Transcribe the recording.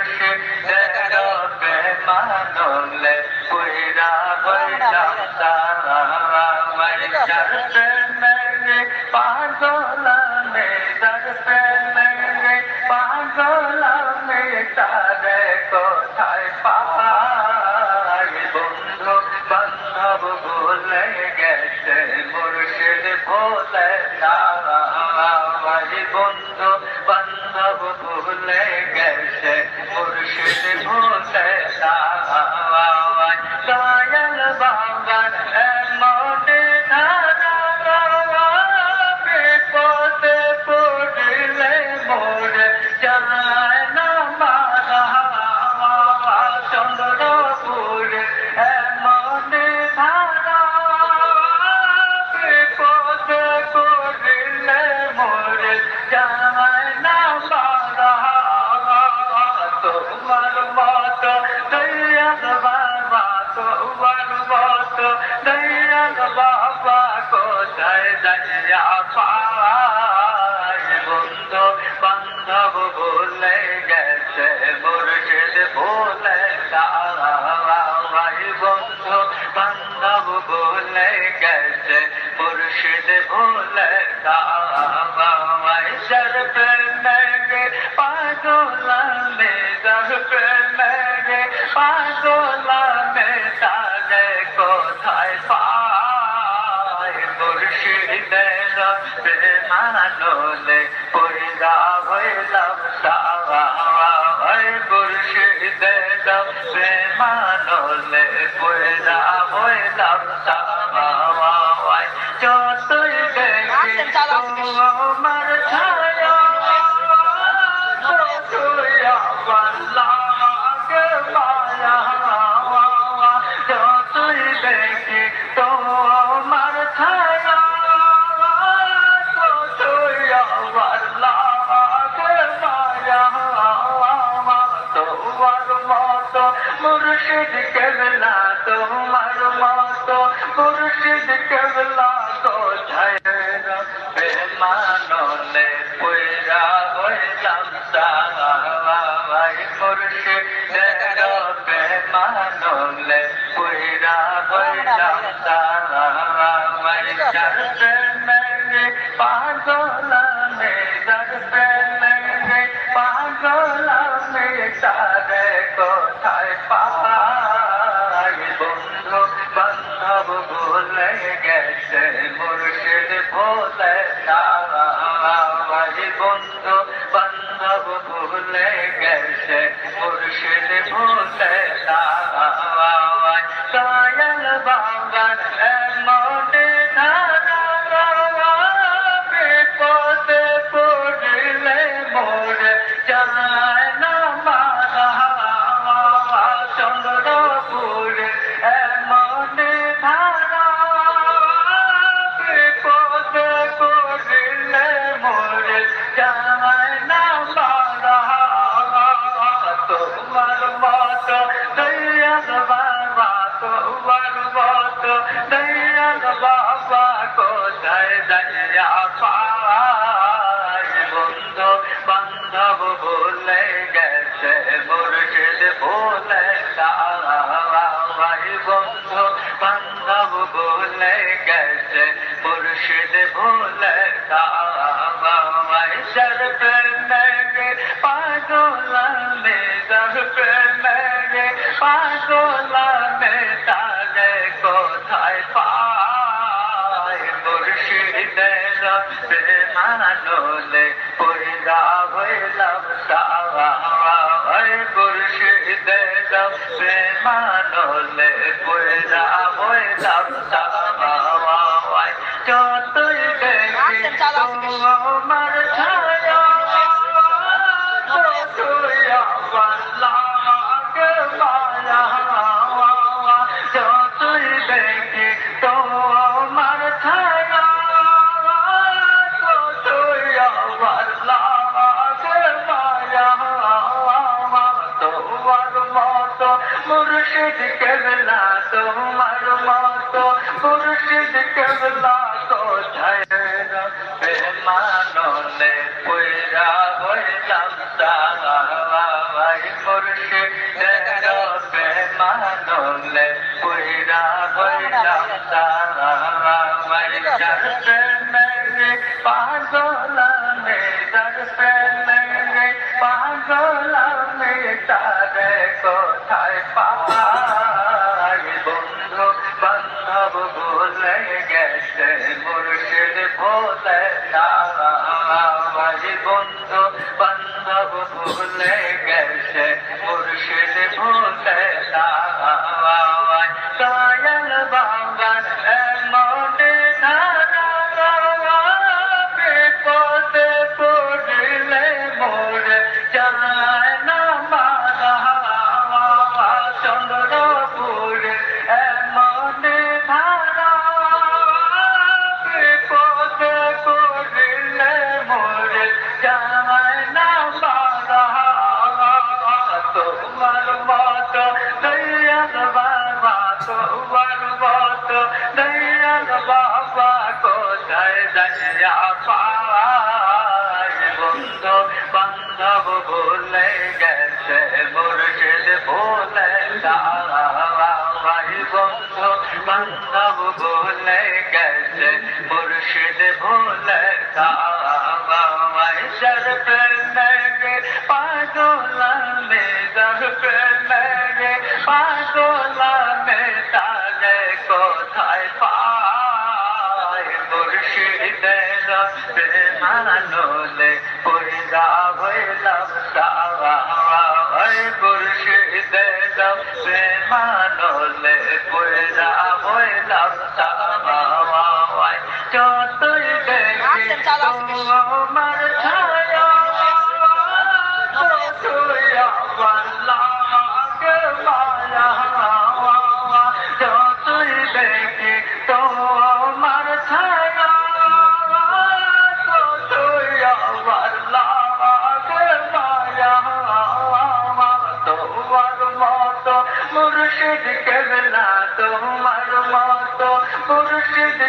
মুর্শিদের প্রেমানলে পুইরা হইলাম তাওয়াই যার প্রেমে পাগলামে যার প্রেমে পাগলামে তারে কোথায় পাই বন্ধু বান্ধব ভুলে গেছে মুর্শিদ ভোলে না বন্ধু বান্ধব ভুলে গেছে মুর্শিদ ভুলে না দয়াল বাবা মনে ধারা বিপদে পড়লে মোরে যায় না মারা চন্দ্রপুরে মনে ধারা বিপদে পড়লে মোরে যায় না মারা তোমার মত দয়াল বাবা তোমার মত দয়াল বাবা কোথায় যাইয়া পাই বন্ধু বান্ধব ভুলে গেছে মুর্শিদ ভুলে তাই বন্ধু বান্ধব ভুলে গেছে মুর্শিদ ভুলে তাই যার প্রেমে পাগলামে যার প্রেমে পাগলামে তারে কোথায় পাই মুর্শিদের প্রেমানলে পুইরা হইলাম তাওয়াই মুর্শিদের প্রেমানলে পুইরা হইলাম তাওয়াই যতই দেখি তোমার ছায়া যতই আমার লাগে মায়া যতই দেখি তোমার ছায়া যতই আমার লাগে মায়া তোমার মত মুর্শিদ কেবলা তোমার মত মুর্শিদ কেবলা কোথায় প্রেমানলে পুইরা হইলাম তাওয়াই মুর্শিদের প্রেমানলে পুইরা হইলাম তাওয়াই যার প্রেমে পাগলামে যার প্রেমে পাগলামে তারে কোথায় পাই বন্ধু বান্ধব ভুলে গেছে মুর্শিদ ভুলে তাই বন্ধু বান্ধব ভুলে গেছে মুর্শিদ ভুলে তাই দয়াল বাবা মনে ধারা বিপদে পড়লে মোরে যায় না মারা চন্দ্রপুরে মনে ধারা বিপদে পড়লে মোরে যায় না মারা তোমার মত দয়াল বাবা তোমার মত দয়াল বাবা কোথায় যাইয়া পাই বন্ধু বান্ধব ভুলে গেছে মুর্শিদ ভুলে তাই বন্ধু বান্ধব ভুলে গেছে মুর্শিদ ভুলে তাই যার প্রেমে পাগলামে যার প্রেমে পাগলামে তারে কোথায় পাই মুর্শিদের প্রেমানলে পুইরা হইলাম তাওয়াই মুর্শিদের প্রেমানলে পুইরা হইলাম তাওয়াই যতই দেখি তোমার ছায়া যতই আমার লাগে মায়া যতই দেখি তোমার ছায়া যতই আমার লাগে মায়া তোমার মত মুর্শিদ কেবলা তোমার মত মুর্শিদ কেবলা কোথায় প্রেমানলে পুইরা হইলাম তাওয়াই মুর্শিদের প্রেমানলে পুইরা হইলাম তারাই যার প্রেমে পাগল আমি যার প্রেমে পাগল আমি তারে কোথায় পাই বন্ধু বান্ধব ভুলে গেছে মুর্শিদ ভোলে না বন্ধু বান্ধব ভুলে গেছে মুর্শিদ ভুলে না দয়াল বাবার এমনে ধারা বিপদে পড়লে মোরে চায় না মারা চন্দ্রপুরে এমনে ধারা বিপদে পড়লে মোরে চায় না মারা তোমার মত দয়াল বাবা তোমার মত দয়াল বাবা কোথায় যাইয়া পাই বন্ধু বান্ধব ভুলে গেছে মুর্শিদ ভুলে যাই বন্ধু বান্ধব ভুলে গেছে মুর্শিদ ভুলে যাই যার প্রেমে পাগল আমি যার প্রেমে পাগল আমি তারে কোথায় পাই মুর্শিদের প্রেমানলে পুইরা হইলাম তারাই মুর্শিদের প্রেমানলে পুইরা হইলাম তারাই যতই দেখি তোমার ছায়া ততই আমার লাগে মায়া যতই দেখি তোমার ছায়া ততই আমার লাগে মায়া তোমার মতো মুর্শিদ কেবলা তোমার মতো মুর্শিদ